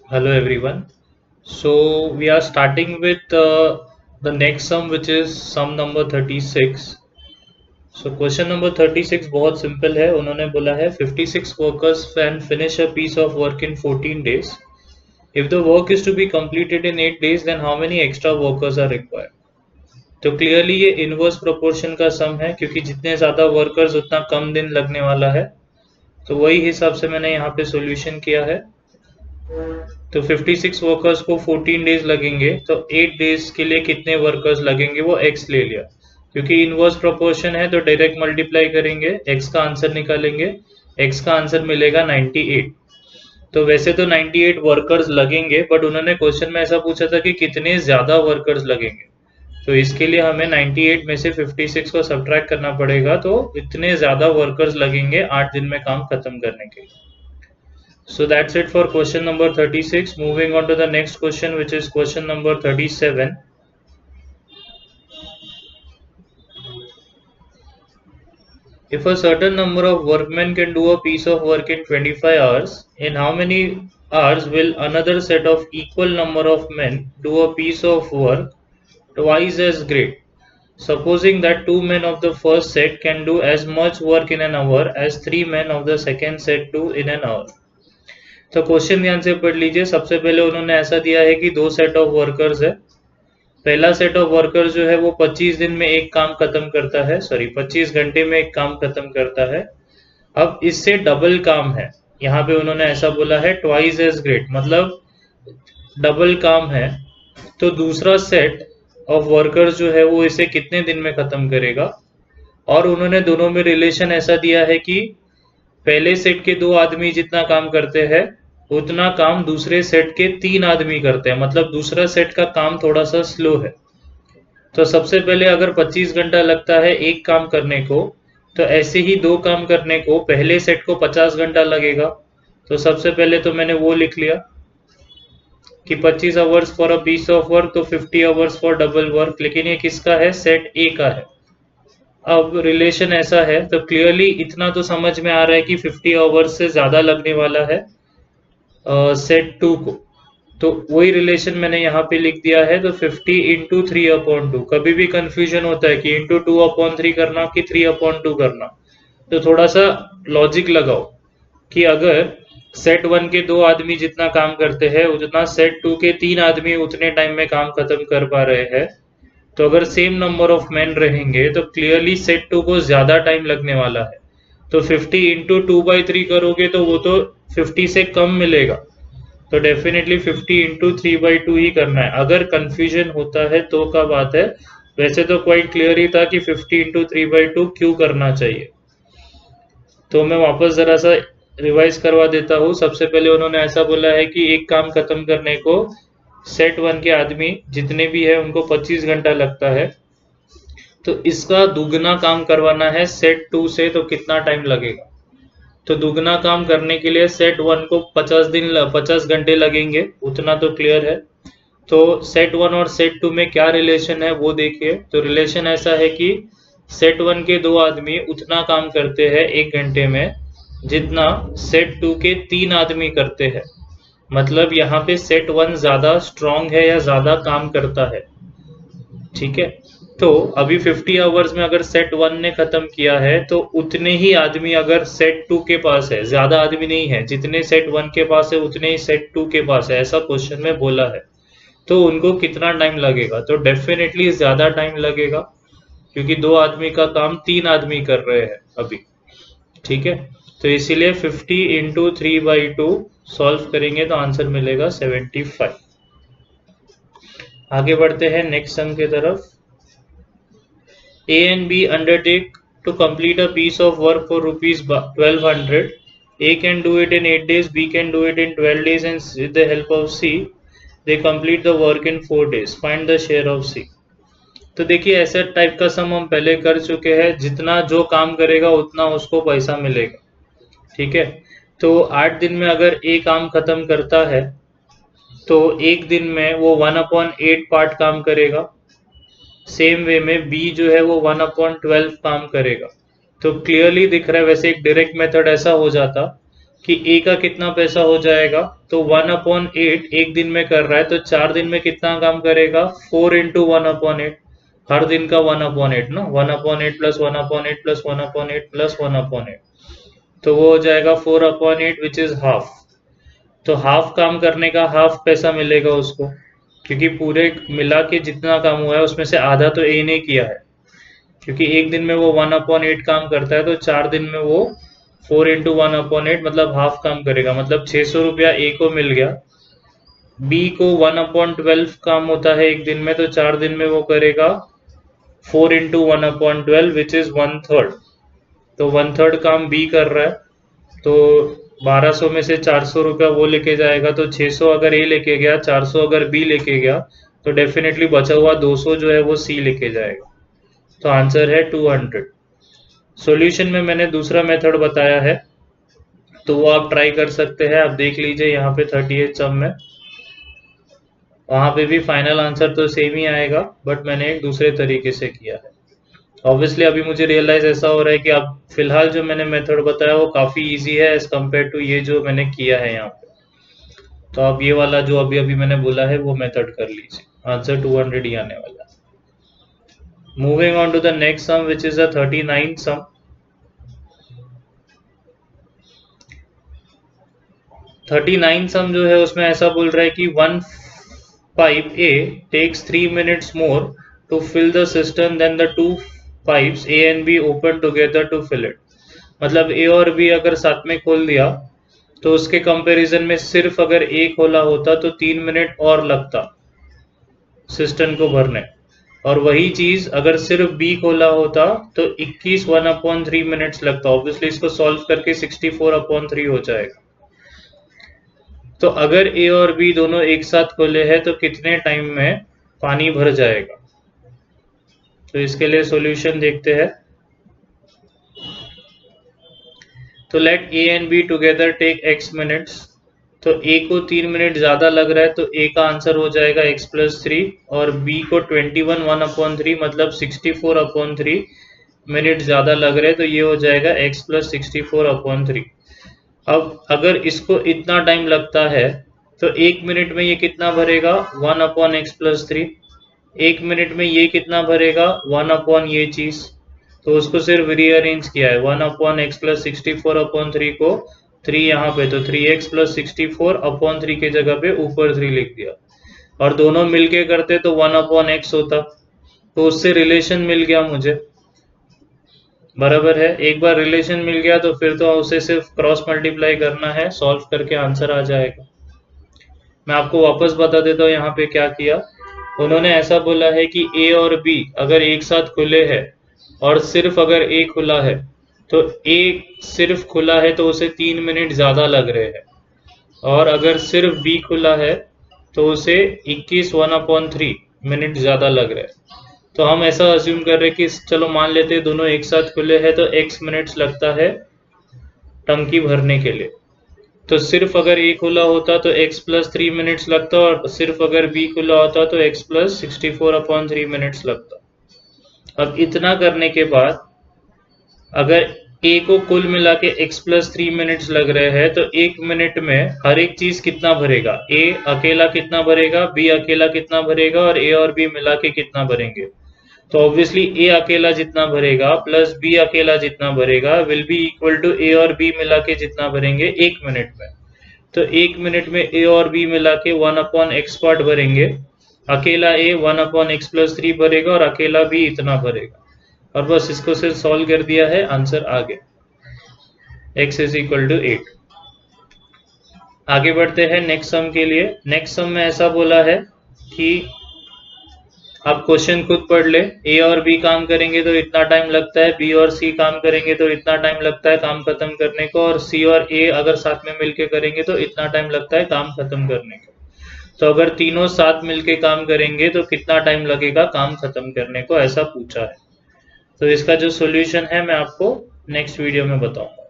Hello everyone. So we are starting with the next sum which is sum number 36. So question number 36 बहुत simple है. उन्होंने बोला है 56 workers can finish a piece of work in 14 days. If the work is to be completed in 8 days, then how many extra workers are required? तो clearly ये inverse proportion का सम है क्योंकि जितने ज़्यादा वर्कर्स उतना कम दिन लगने वाला है. तो वही हिसाब से मैंने यहाँ पे सॉल्यूशन किया है. तो 56 वर्कर्स को 14 डेज लगेंगे तो 8 डेज के लिए कितने वर्कर्स लगेंगे वो x ले लिया. क्योंकि इनवर्स प्रोपोर्शन है तो डायरेक्ट मल्टीप्लाई करेंगे, x का आंसर निकालेंगे, x का आंसर मिलेगा 98. तो वैसे तो 98 वर्कर्स लगेंगे बट उन्होंने क्वेश्चन में ऐसा पूछा था कि कितने ज्यादा वर्कर्स लगेंगे. तो इसके लिए हमें 98 में से 56 को सब्ट्रैक्ट करना पड़ेगा, तो इतने ज्यादा वर्कर्स लगेंगे 8 दिन में काम खत्म करने के लिए. So that's it for question number 36. Moving on to the next question, which is question number 37. If a certain number of workmen can do a piece of work in 25 hours, in how many hours will another set of equal number of men do a piece of work twice as great? Supposing that two men of the first set can do as much work in an hour as three men of the second set do in an hour. तो question ध्यान से पढ़ लीजिए. सबसे पहले उन्होंने ऐसा दिया है कि दो सेट ऑफ वर्कर्स है. पहला सेट ऑफ वर्कर्स जो है वो 25 दिन में एक काम खत्म करता है, सॉरी 25 घंटे में एक काम खत्म करता है. अब इससे डबल काम है. यहाँ पे उन्होंने ऐसा बोला है ट्वाइस एज ग्रेट, मतलब डबल काम है. तो दूसरा सेट ऑफ वर्कर्स जो है वो इसे कितने दिन में खत्म करेगा. और उन्होंने दोनों में रिलेशन ऐसा दिया है कि पहले सेट के दो आदमी जितना काम करते हैं उतना काम दूसरे सेट के तीन आदमी करते हैं, मतलब दूसरा सेट का काम थोड़ा सा स्लो है. तो सबसे पहले अगर 25 घंटा लगता है एक काम करने को, तो ऐसे ही दो काम करने को पहले सेट को 50 घंटा लगेगा. तो सबसे पहले तो मैंने वो लिख लिया कि 25 hours for a piece of work, तो 50 आवर्स फॉर डबल वर्क. लेकिन ये किसका है, सेट ए का है. अब रिलेशन ऐसा है तो क्लियरली इतना तो समझ में आ रहा है कि 50 आवर्स से ज्यादा लगने वाला है सेट टू को. तो वही रिलेशन मैंने यहाँ पे लिख दिया है. तो 50 इंटू 3/2. कभी भी कंफ्यूजन होता है कि इंटू 2/3 करना कि 3/2 करना, तो थोड़ा सा लॉजिक लगाओ कि अगर सेट वन के दो आदमी जितना काम करते हैं उतना सेट टू के तीन आदमी उतने टाइम में काम खत्म कर पा रहे हैं, तो अगर सेम नंबर ऑफ मैन रहेंगे तो क्लियरली सेट टू को ज्यादा टाइम लगने वाला है. तो 50 इंटू 2/3 करोगे तो वो तो 50 से कम मिलेगा. तो डेफिनेटली 50 इंटू 3/2 ही करना है. अगर कंफ्यूजन होता है तो का बात है, वैसे तो क्वाइट क्लियर ही था कि 50 इंटू 3/2 क्यों करना चाहिए. तो मैं वापस जरा सा रिवाइज करवा देता हूँ. सबसे पहले उन्होंने ऐसा बोला है कि एक काम खत्म करने को सेट वन के आदमी जितने भी है उनको 25 घंटा लगता है. तो इसका दुगना काम करवाना है सेट टू से, तो कितना टाइम लगेगा. तो दुगना काम करने के लिए सेट वन को 50 घंटे लगेंगे, उतना तो क्लियर है. तो सेट वन और सेट टू में क्या रिलेशन है वो देखिए. तो रिलेशन ऐसा है कि सेट वन के दो आदमी उतना काम करते हैं एक घंटे में जितना सेट टू के तीन आदमी करते हैं. मतलब यहाँ पे सेट वन ज्यादा स्ट्रांग है या ज्यादा काम करता है. ठीक है. तो अभी 50 आवर्स में अगर सेट वन ने खत्म किया है तो उतने ही आदमी अगर सेट टू के पास है, ज्यादा आदमी नहीं है, जितने सेट वन के पास है उतने ही सेट टू के पास है, ऐसा क्वेश्चन में बोला है. तो उनको कितना टाइम लगेगा, तो डेफिनेटली ज्यादा टाइम लगेगा क्योंकि दो आदमी का काम तीन आदमी कर रहे हैं अभी. ठीक है. तो इसीलिए 50 इंटू 3/2 सॉल्व करेंगे तो आंसर मिलेगा 75. आगे बढ़ते हैं नेक्स्ट सम की तरफ. A and B undertake to complete a piece of work for rupees 1200. A can do it in 8 days, B can do it in 12 days, and with the help of C, they complete the work in 4 days. Find the share of C. तो देखिए ऐसे type का सम हम पहले कर चुके हैं. जितना जो काम करेगा उतना उसको पैसा मिलेगा. ठीक है. तो 8 दिन में अगर A काम खत्म करता है तो एक दिन में वो 1/8 पार्ट काम करेगा. सेम वे में बी जो है वो 1/12 काम करेगा. तो क्लियरली दिख रहा है. वैसे एक डायरेक्ट मेथड ऐसा हो जाता कि ए का कितना पैसा हो जाएगा, तो 1/8 एक दिन में कर रहा है तो 4 दिन में कितना काम करेगा, 4 इंटू 1/8, हर दिन का 1/8 ना, 1/8 प्लस 1/8 प्लस 1/8 प्लस 1/8, तो वो हो जाएगा 4/8 विच इज हाफ। तो हाफ काम करने का हाफ पैसा मिलेगा उसको, क्योंकि पूरे मिला के जितना काम हुआ है उसमें से आधा तो ए ने किया है, क्योंकि एक दिन में वो 1/8 काम करता है, तो 4 दिन में वो 4 इंटू 1/8 मतलब हाफ काम करेगा, मतलब 600 रुपया ए को मिल गया। बी को 1/12 काम होता है एक दिन में, तो 4 दिन में वो करेगा 4 इंटू 1/12 विच इज 1/3, तो 1/3 काम बी कर रहा है। तो 1200 में से 400 रुपया वो लेके जाएगा, तो 600 अगर ए लेके गया, 400 अगर बी लेके गया, तो डेफिनेटली बचा हुआ 200 जो है वो सी लेके जाएगा। तो आंसर है 200। सॉल्यूशन में मैंने दूसरा मेथड बताया है, तो वो आप ट्राई कर सकते हैं। आप देख लीजिए यहाँ पे 38 सम में, वहां पे भी फाइनल आंसर तो सेम ही आएगा, बट मैंने एक दूसरे तरीके से किया है। ऑब्वियसली अभी मुझे रियलाइज ऐसा हो रहा है कि अब फिलहाल जो मैंने मेथड बताया वो काफी इजी है एज कम्पेयर टू ये जो मैंने किया है यहाँ पे। तो आप ये वाला जो अभी अभी मैंने बोला है वो मेथड कर लीजिए, आंसर 200 ही आने वाला है। Moving on to the next sum which is the 39 sum. 39 sum जो है उसमें ऐसा बोल रहा है कि 1 pipe A takes 3 minutes more to fill the cistern than the two pipes A and B open together to fill it। मतलब A और B अगर साथ में खोल दिया तो उसके कंपैरिजन में सिर्फ अगर A खोला होता तो 3 मिनट और लगता सिस्टर्न को भरने, और वही चीज अगर सिर्फ B खोला होता तो 21 1/3 मिनट्स लगता। ऑब्वियसली इसको सॉल्व करके 64/3 हो जाएगा। तो अगर ए और बी दोनों एक साथ खोले हैं तो कितने टाइम में पानी भर जाएगा। तो इसके लिए सॉल्यूशन देखते हैं। तो let A and B together take x minutes. तो ए को 3 मिनट ज्यादा लग रहा है तो ए का आंसर हो जाएगा x+3, और बी को 21 1/3 मतलब 64/3 मिनट ज्यादा लग रहे हैं, तो ये हो जाएगा x+64/3। अब अगर इसको इतना टाइम लगता है तो 1 मिनट में ये कितना भरेगा, 1/x+3। 1 मिनट में ये कितना भरेगा, 1/ ये चीज, तो उसको सिर्फ रीअरेंज किया है, 1/x+64/3 को 3 यहाँ पे, तो 3x+64/3 के जगह पे ऊपर 3 लिख दिया, और दोनों मिलके करते तो 1/x होता, तो उससे रिलेशन मिल गया मुझे, बराबर है। एक बार रिलेशन मिल गया तो फिर तो उसे सिर्फ क्रॉस मल्टीप्लाई करना है, सॉल्व करके आंसर आ जाएगा। मैं आपको वापस बता देता हूँ यहाँ पे क्या किया। उन्होंने ऐसा बोला है कि ए और बी अगर एक साथ खुले हैं और सिर्फ अगर ए खुला है, तो ए सिर्फ खुला है तो उसे 3 मिनट ज्यादा लग रहे हैं, और अगर सिर्फ बी खुला है तो उसे 21 1/3 मिनट ज्यादा लग रहे हैं। तो हम ऐसा अज्यूम कर रहे हैं कि चलो मान लेते हैं दोनों एक साथ खुले हैं तो x मिनट्स लगता है टंकी भरने के लिए। तो सिर्फ अगर ए खुला होता तो x+3 मिनट्स लगता, और सिर्फ अगर बी खुला होता तो x+64/3 मिनट्स लगता। अब इतना करने के बाद अगर ए को कुल मिला के x+3 मिनट्स लग रहे हैं तो 1 मिनट में हर एक चीज कितना भरेगा, ए अकेला कितना भरेगा, बी अकेला कितना भरेगा, और ए और बी मिला के कितना भरेंगे। तो ऑब्वियसली ए अकेला जितना भरेगा प्लस बी अकेला जितना भरेगा विल बी इक्वल टू ए और बी मिला के जितना भरेंगे 1 मिनट में। तो 1 मिनट में ए और बी मिला के 1/x पार्ट भरेंगे, अकेला ए 1/x+3 भरेगा और अकेला बी इतना भरेगा, और बस इसको सिर्फ सॉल्व कर दिया है, आंसर आ गया, x इज इक्वल टू 8। आगे बढ़ते हैं नेक्स्ट सम के लिए। नेक्स्ट सम में ऐसा बोला है कि आप क्वेश्चन खुद पढ़ ले, ए और बी काम करेंगे तो इतना टाइम लगता है, बी और सी काम करेंगे तो इतना टाइम लगता है काम खत्म करने को, और सी और ए अगर साथ में मिलके करेंगे तो इतना टाइम लगता है काम खत्म करने को। तो अगर तीनों साथ मिलके काम करेंगे तो कितना टाइम लगेगा काम खत्म करने को, ऐसा पूछा है। तो इसका जो सॉल्यूशन है मैं आपको नेक्स्ट वीडियो में बताऊंगा।